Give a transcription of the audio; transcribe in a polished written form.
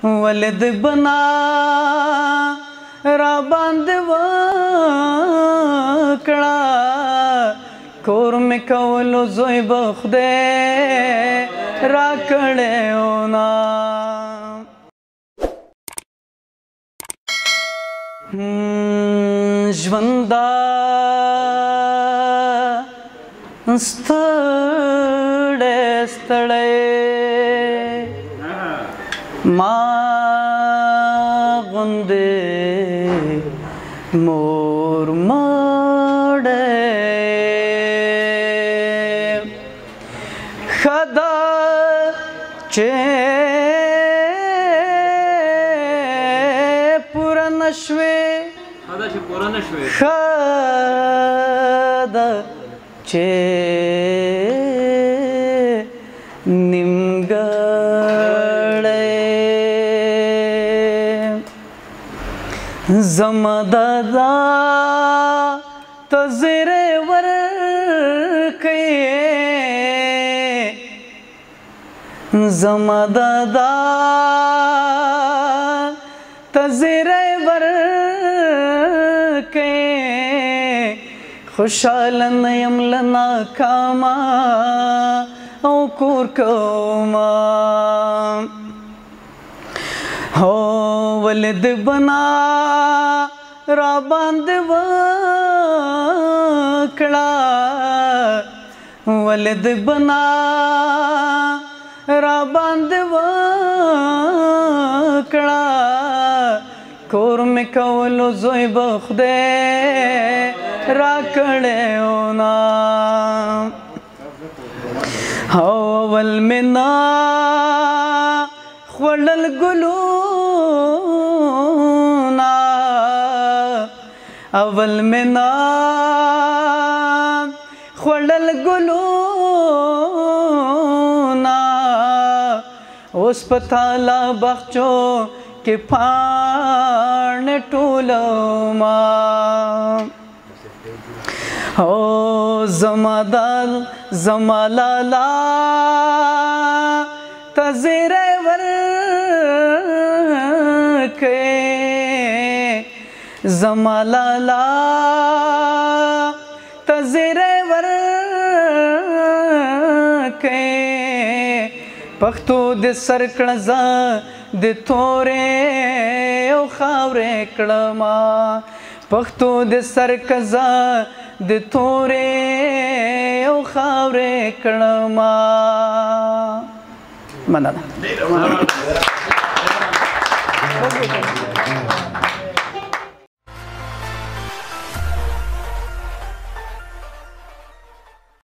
ولد بنا را باندې وکړه کور مې کولو زوی به خدای را کړی ونا ژونده ستړی ستړی ما غوندې مور مړی ښه ده چې پوره نه شوې ښه ده چې نیمګړی زما دادا ته زیری ورکوي زما دادا ته زیری ورکوي خوشحاله نه یم له ناکامه او کور کومه هو ولد بنا را باندې وکړه ولد بنا را باندې وکړه کور مې کولو زوی به خدای را کړی ونا اول مې نه خوړل ګلونه اول مې نه خوړل ګلونه اوس په تالا باغچو کې پاڼې ټولومه او زما لالا ته زیری ورکوي زما لالا ته زیری ورکوي پښتو دې سر کړه زه د تورې او خاورې کړمه پښتو دې سر کړه زه د تورې او خاورې کړمه مننه